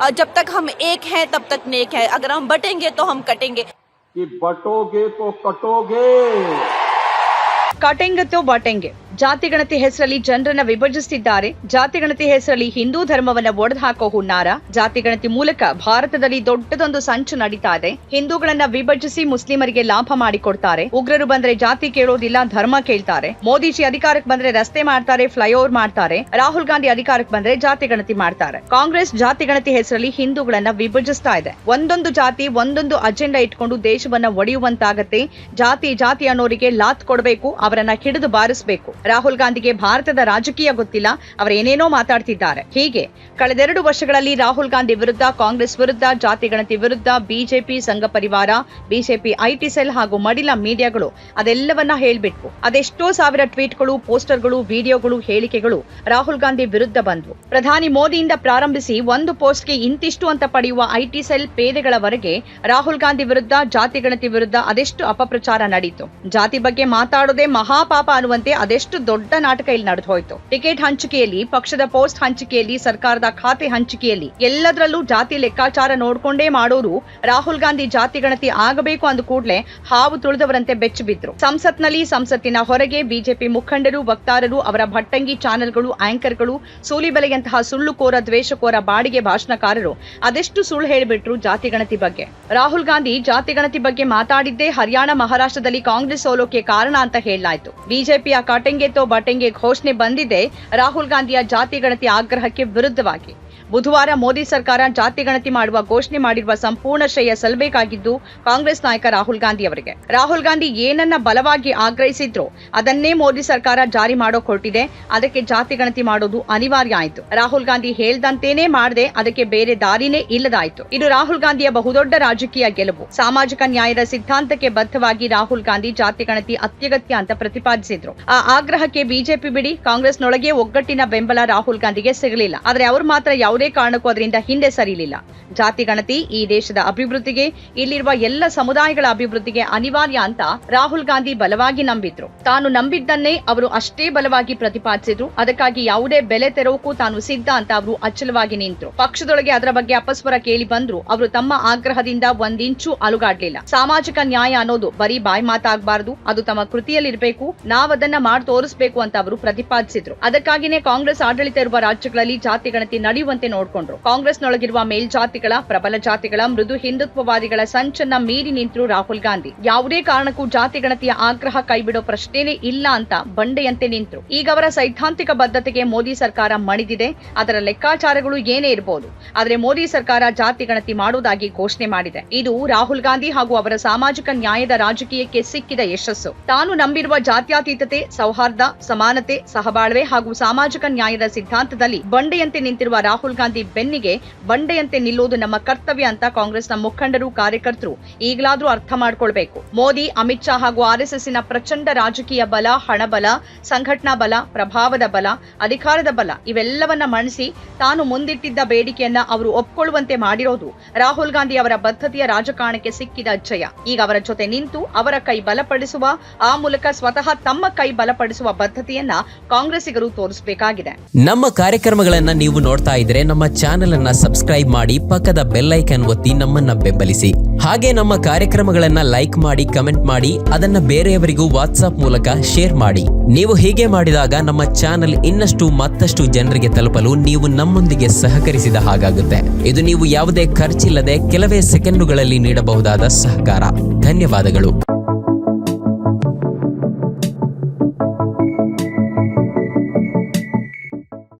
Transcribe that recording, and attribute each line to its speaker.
Speaker 1: जब तक हम एक हैं तब तक नेक है, अगर हम बटेंगे तो हम कटेंगे।
Speaker 2: कि बटोगे तो कटोगे,
Speaker 3: ಕಟೆಂಗೆ ತೋ ಬಾಟೆಂಗೆ. ಜಾತಿಗಣತಿ ಹೆಸರಲ್ಲಿ ಜನರನ್ನ ವಿಭಜಿಸುತ್ತಿದ್ದಾರೆ. ಜಾತಿಗಣತಿ ಹೆಸರಲ್ಲಿ ಹಿಂದೂ ಧರ್ಮವನ್ನ ಒಡೆದು ಹಾಕೋ ಹುನ್ನಾರ. ಜಾತಿಗಣತಿ ಮೂಲಕ ಭಾರತದಲ್ಲಿ ದೊಡ್ಡದೊಂದು ಸಂಚು ನಡೀತಾ ಇದೆ. ಹಿಂದೂಗಳನ್ನ ವಿಭಜಿಸಿ ಮುಸ್ಲಿಮರಿಗೆ ಲಾಭ ಮಾಡಿಕೊಡ್ತಾರೆ. ಉಗ್ರರು ಬಂದ್ರೆ ಜಾತಿ ಕೇಳೋದಿಲ್ಲ, ಧರ್ಮ ಕೇಳ್ತಾರೆ. ಮೋದಿಜಿ ಅಧಿಕಾರಕ್ಕೆ ಬಂದ್ರೆ ರಸ್ತೆ ಮಾಡ್ತಾರೆ, ಫ್ಲೈಓವರ್ ಮಾಡ್ತಾರೆ. ರಾಹುಲ್ ಗಾಂಧಿ ಅಧಿಕಾರಕ್ಕೆ ಬಂದ್ರೆ ಜಾತಿಗಣತಿ ಮಾಡ್ತಾರೆ. ಕಾಂಗ್ರೆಸ್ ಜಾತಿಗಣತಿ ಹೆಸರಲ್ಲಿ ಹಿಂದೂಗಳನ್ನ ವಿಭಜಿಸ್ತಾ ಇದೆ. ಒಂದೊಂದು ಜಾತಿ ಒಂದೊಂದು ಅಜೆಂಡಾ ಇಟ್ಕೊಂಡು ದೇಶವನ್ನ ಒಡೆಯುವಂತಾಗತ್ತೆ. ಜಾತಿ ಜಾತಿ ಅನ್ನೋರಿಗೆ ಲಾತ್ ಕೊಡಬೇಕು, ಅವರನ್ನ ಹಿಡಿದು ಬಾರಿಸಬೇಕು. ರಾಹುಲ್ ಗಾಂಧಿಗೆ ಭಾರತದ ರಾಜಕೀಯ ಗೊತ್ತಿಲ್ಲ, ಅವರೇನೇನೋ ಮಾತಾಡ್ತಿದ್ದಾರೆ. ಹೀಗೆ ಕಳೆದೆರಡು ವರ್ಷಗಳಲ್ಲಿ ರಾಹುಲ್ ಗಾಂಧಿ ವಿರುದ್ಧ, ಕಾಂಗ್ರೆಸ್ ವಿರುದ್ಧ, ಜಾತಿಗಣತಿ ವಿರುದ್ಧ ಬಿಜೆಪಿ, ಸಂಘ ಪರಿವಾರ, ಬಿಜೆಪಿ ಐಟಿ ಸೆಲ್ ಹಾಗೂ ಮಡಿಲ ಮೀಡಿಯಾಗಳು ಅದೆಲ್ಲವನ್ನ ಹೇಳ್ಬಿಟ್ವು. ಅದೆಷ್ಟೋ ಸಾವಿರ ಟ್ವೀಟ್ಗಳು, ಪೋಸ್ಟರ್ಗಳು, ವಿಡಿಯೋಗಳು, ಹೇಳಿಕೆಗಳು ರಾಹುಲ್ ಗಾಂಧಿ ವಿರುದ್ಧ ಬಂದ್ವು. ಪ್ರಧಾನಿ ಮೋದಿಯಿಂದ ಪ್ರಾರಂಭಿಸಿ ಒಂದು ಪೋಸ್ಟ್ಗೆ ಇಂತಿಷ್ಟು ಅಂತ ಪಡೆಯುವ ಐಟಿ ಸೆಲ್ ಪೇದೆಗಳವರೆಗೆ ರಾಹುಲ್ ಗಾಂಧಿ ವಿರುದ್ಧ, ಜಾತಿಗಣತಿ ವಿರುದ್ಧ ಅದೆಷ್ಟು ಅಪಪ್ರಚಾರ ನಡೀತು. ಜಾತಿ ಬಗ್ಗೆ ಮಾತಾಡೋದೇ ಮಹಾಪಾಪ ಅನ್ನುವಂತೆ ಅದೆಷ್ಟು ದೊಡ್ಡ ನಾಟಕ ಇಲ್ಲಿ ನಡೆದು ಹೋಯ್ತು. ಟಿಕೆಟ್ ಹಂಚಿಕೆಯಲ್ಲಿ, ಪಕ್ಷದ ಪೋಸ್ಟ್ ಹಂಚಿಕೆಯಲ್ಲಿ, ಸರ್ಕಾರದ ಖಾತೆ ಹಂಚಿಕೆಯಲ್ಲಿ ಎಲ್ಲದರಲ್ಲೂ ಜಾತಿ ಲೆಕ್ಕಾಚಾರ ನೋಡ್ಕೊಂಡೇ ಮಾಡೋರು ರಾಹುಲ್ ಗಾಂಧಿ ಜಾತಿಗಣತಿ ಆಗಬೇಕು ಅಂದ ಕೂಡಲೇ ಹಾವು ತುಳಿದವರಂತೆ ಬೆಚ್ಚಿ ಬಿದ್ರು. ಸಂಸತ್ನಲ್ಲಿ, ಸಂಸತ್ತಿನ ಹೊರಗೆ ಬಿಜೆಪಿ ಮುಖಂಡರು, ವಕ್ತಾರರು, ಅವರ ಭಟ್ಟಂಗಿ ಚಾನೆಲ್ಗಳು, ಆಂಕರ್ಗಳು, ಸೂಲಿಬೆಲೆಯಂತಹ ಸುಳ್ಳುಕೋರ, ದ್ವೇಷಕೋರ, ಬಾಡಿಗೆ ಭಾಷಣಕಾರರು ಅದೆಷ್ಟು ಸುಳ್ಳು ಹೇಳಿಬಿಟ್ರು ಜಾತಿಗಣತಿ ಬಗ್ಗೆ. ರಾಹುಲ್ ಗಾಂಧಿ ಜಾತಿಗಣತಿ ಬಗ್ಗೆ ಮಾತಾಡಿದ್ದೇ ಹರಿಯಾಣ, ಮಹಾರಾಷ್ಟ್ರದಲ್ಲಿ ಕಾಂಗ್ರೆಸ್ ಸೋಲೋಕೆ ಕಾರಣ ಅಂತ ಹೇಳಲಾಯಿತು. ಬಿಜೆಪಿಯ ಕಟೆಂಗೆ ತೋ ಬಟೆಂಗೆ ಘೋಷಣೆ ಬಂದಿದೆ ರಾಹುಲ್ ಗಾಂಧಿಯ ಜಾತಿಗಣತಿ ಆಗ್ರಹಕ್ಕೆ ವಿರುದ್ಧವಾಗಿ. ಬುಧವಾರ ಮೋದಿ ಸರ್ಕಾರ ಜಾತಿಗಣತಿ ಮಾಡುವ ಘೋಷಣೆ ಮಾಡಿರುವ ಸಂಪೂರ್ಣ ಶ್ರೇಯ ಸಲ್ಲಬೇಕಾಗಿದ್ದು ಕಾಂಗ್ರೆಸ್ ನಾಯಕ ರಾಹುಲ್ ಗಾಂಧಿ ಅವರಿಗೆ. ರಾಹುಲ್ ಗಾಂಧಿ ಏನನ್ನ ಬಲವಾಗಿ ಆಗ್ರಹಿಸಿದ್ರು ಅದನ್ನೇ ಮೋದಿ ಸರ್ಕಾರ ಜಾರಿ ಮಾಡೋಕ್ ಹೊರಟಿದೆ. ಅದಕ್ಕೆ ಜಾತಿಗಣತಿ ಮಾಡೋದು ಅನಿವಾರ್ಯ ಆಯಿತು. ರಾಹುಲ್ ಗಾಂಧಿ ಹೇಳ್ದಂತೇನೆ ಮಾಡದೆ ಅದಕ್ಕೆ ಬೇರೆ ದಾರಿನೇ ಇಲ್ಲದಾಯಿತು. ಇದು ರಾಹುಲ್ ಗಾಂಧಿಯ ಬಹುದೊಡ್ಡ ರಾಜಕೀಯ ಗೆಲುವು. ಸಾಮಾಜಿಕ ನ್ಯಾಯದ ಸಿದ್ಧಾಂತಕ್ಕೆ ಬದ್ಧವಾಗಿ ರಾಹುಲ್ ಗಾಂಧಿ ಜಾತಿಗಣತಿ ಅತ್ಯಗತ್ಯ ಅಂತ ಪ್ರತಿಪಾದಿಸಿದ್ರು. ಆ ಆಗ್ರಹಕ್ಕೆ ಬಿಜೆಪಿ ಬಿಡಿ, ಕಾಂಗ್ರೆಸ್ನೊಳಗೆ ಒಗ್ಗಟ್ಟಿನ ಬೆಂಬಲ ರಾಹುಲ್ ಗಾಂಧಿಗೆ ಸಿಗಲಿಲ್ಲ. ಆದರೆ ಅವರು ಮಾತ್ರ ಯಾವುದೇ ಕಾರಣಕ್ಕೂ ಅದರಿಂದ ಹಿಂದೆ ಸರಿಲಿಲ್ಲ. ಜಾತಿಗಣತಿ ಈ ದೇಶದ ಅಭಿವೃದ್ಧಿಗೆ, ಇಲ್ಲಿರುವ ಎಲ್ಲ ಸಮುದಾಯಗಳ ಅಭಿವೃದ್ಧಿಗೆ ಅನಿವಾರ್ಯ ಅಂತ ರಾಹುಲ್ ಗಾಂಧಿ ಬಲವಾಗಿ ನಂಬಿದ್ರು. ತಾನು ನಂಬಿದ್ದನ್ನೇ ಅವರು ಅಷ್ಟೇ ಬಲವಾಗಿ ಪ್ರತಿಪಾದಿಸಿದ್ರು. ಅದಕ್ಕಾಗಿ ಯಾವುದೇ ಬೆಲೆ ತೆರೋಕು ತಾನು ಸಿದ್ಧ ಅಂತ ಅವರು ಅಚಲವಾಗಿ ನಿಂತರು. ಪಕ್ಷದೊಳಗೆ ಅದರ ಬಗ್ಗೆ ಅಪಸ್ವರ ಕೇಳಿ ಬಂದ್ರು. ಅವರು ತಮ್ಮ ಆಗ್ರಹದಿಂದ ಒಂದಿಂಚು ಅಲುಗಾಡ್ಲಿಲ್ಲ. ಸಾಮಾಜಿಕ ನ್ಯಾಯ ಅನ್ನೋದು ಬರೀ ಬಾಯಿ ಮಾತಾಗಬಾರದು, ಅದು ತಮ್ಮ ಕೃತಿಯಲ್ಲಿರಬೇಕು, ನಾವದನ್ನ ಮಾಡಿ ತೋರಿಸಬೇಕು ಅಂತ ಅವರು ಪ್ರತಿಪಾದಿಸಿದ್ರು. ಅದಕ್ಕಾಗಿನೇ ಕಾಂಗ್ರೆಸ್ ಆಡಳಿತ ಇರುವ ರಾಜ್ಯಗಳಲ್ಲಿ ಜಾತಿಗಣತಿ ನಡೆಯುವಂತೆ ನೋಡಿಕೊಂಡ್ರು. ಕಾಂಗ್ರೆಸ್ನೊಳಗಿರುವ ಮೇಲ್ಜಾತಿಗಳ, ಪ್ರಬಲ ಜಾತಿಗಳ, ಮೃದು ಹಿಂದುತ್ವವಾದಿಗಳ ಸಂಚನ್ನ ಮೀರಿ ನಿಂತರು ರಾಹುಲ್ ಗಾಂಧಿ. ಯಾವುದೇ ಕಾರಣಕ್ಕೂ ಜಾತಿಗಣತಿಯ ಆಗ್ರಹ ಕೈಬಿಡೋ ಪ್ರಶ್ನೆನೇ ಇಲ್ಲ ಅಂತ ಬಂಡೆಯಂತೆ ನಿಂತರು. ಈಗ ಅವರ ಸೈದ್ಧಾಂತಿಕ ಬದ್ಧತೆಗೆ ಮೋದಿ ಸರ್ಕಾರ ಮಣಿದಿದೆ. ಅದರ ಲೆಕ್ಕಾಚಾರಗಳು ಏನೇ ಇರಬಹುದು, ಆದರೆ ಮೋದಿ ಸರ್ಕಾರ ಜಾತಿಗಣತಿ ಮಾಡುವುದಾಗಿ ಘೋಷಣೆ ಮಾಡಿದೆ. ಇದು ರಾಹುಲ್ ಗಾಂಧಿ ಹಾಗೂ ಅವರ ಸಾಮಾಜಿಕ ನ್ಯಾಯದ ರಾಜಕೀಯಕ್ಕೆ ಸಿಕ್ಕಿದ ಯಶಸ್ಸು. ತಾನು ನಂಬಿರುವ ಜಾತ್ಯತೀತತೆ, ಸೌಹಾರ್ದ, ಸಮಾನತೆ, ಸಹಬಾಳ್ವೆ ಹಾಗೂ ಸಾಮಾಜಿಕ ನ್ಯಾಯದ ಸಿದ್ಧಾಂತದಲ್ಲಿ ಬಂಡೆಯಂತೆ ನಿಂತಿರುವ ರಾಹುಲ್ ಗಾಂಧಿ ಬೆನ್ನಿಗೆ ಬಂಡೆಯಂತೆ ನಿಲ್ಲುವುದು ನಮ್ಮ ಕರ್ತವ್ಯ ಅಂತ ಕಾಂಗ್ರೆಸ್ನ ಮುಖಂಡರು, ಕಾರ್ಯಕರ್ತರು ಈಗಲಾದ್ರೂ ಅರ್ಥ ಮಾಡ್ಕೊಳ್ಬೇಕು. ಮೋದಿ, ಅಮಿತ್ ಶಾ ಹಾಗೂ ಆರ್ಎಸ್ಎಸ್ನ ಪ್ರಚಂಡ ರಾಜಕೀಯ ಬಲ, ಹಣಬಲ, ಸಂಘಟನಾ ಬಲ, ಪ್ರಭಾವದ ಬಲ, ಅಧಿಕಾರದ ಬಲ ಇವೆಲ್ಲವನ್ನ ಮಣಿಸಿ ತಾನು ಮುಂದಿಟ್ಟಿದ್ದ ಬೇಡಿಕೆಯನ್ನ ಅವರು ಒಪ್ಕೊಳ್ಳುವಂತೆ ಮಾಡಿರೋದು ರಾಹುಲ್ ಗಾಂಧಿ ಅವರ ಬದ್ಧತೆಯ ರಾಜಕಾರಣಕ್ಕೆ ಸಿಕ್ಕಿದ ಜಯ. ಈಗ ಅವರ ಜೊತೆ ನಿಂತು ಅವರ ಕೈ ಬಲಪಡಿಸುವ, ಆ ಮೂಲಕ ಸ್ವತಃ ತಮ್ಮ ಕೈ ಬಲಪಡಿಸುವ ಬದ್ಧತೆಯನ್ನ ಕಾಂಗ್ರೆಸ್ಸಿಗರು ತೋರಿಸಬೇಕಾಗಿದೆ.
Speaker 4: ನಮ್ಮ ಕಾರ್ಯಕ್ರಮಗಳನ್ನ ನೀವು ನೋಡ್ತಾ ಇದ್ರೆ ನಮ್ಮ ಚಾನೆಲ್ ಅನ್ನ ಸಬ್ಸ್ಕ್ರೈಬ್ ಮಾಡಿ, ಪಕ್ಕದ ಬೆಲ್ ಐಕಾನ್ ಒತ್ತಿ ನಮ್ಮನ್ನ ಬೆಂಬಲಿಸಿ. ಹಾಗೆ ನಮ್ಮ ಕಾರ್ಯಕ್ರಮಗಳನ್ನ ಲೈಕ್ ಮಾಡಿ, ಕಮೆಂಟ್ ಮಾಡಿ, ಅದನ್ನ ಬೇರೆಯವರಿಗೂ ವಾಟ್ಸ್ಆಪ್ ಮೂಲಕ ಶೇರ್ ಮಾಡಿ. ನೀವು ಹೀಗೆ ಮಾಡಿದಾಗ ನಮ್ಮ ಚಾನೆಲ್ ಇನ್ನಷ್ಟು ಮತ್ತಷ್ಟು ಜನರಿಗೆ ತಲುಪಲು ನೀವು ನಮ್ಮೊಂದಿಗೆ ಸಹಕರಿಸಿದ ಹಾಗಾಗುತ್ತೆ. ಇದು ನೀವು ಯಾವುದೇ ಖರ್ಚಿಲ್ಲದೆ ಕೆಲವೇ ಸೆಕೆಂಡುಗಳಲ್ಲಿ ನೀಡಬಹುದಾದ ಸಹಕಾರ. ಧನ್ಯವಾದಗಳು.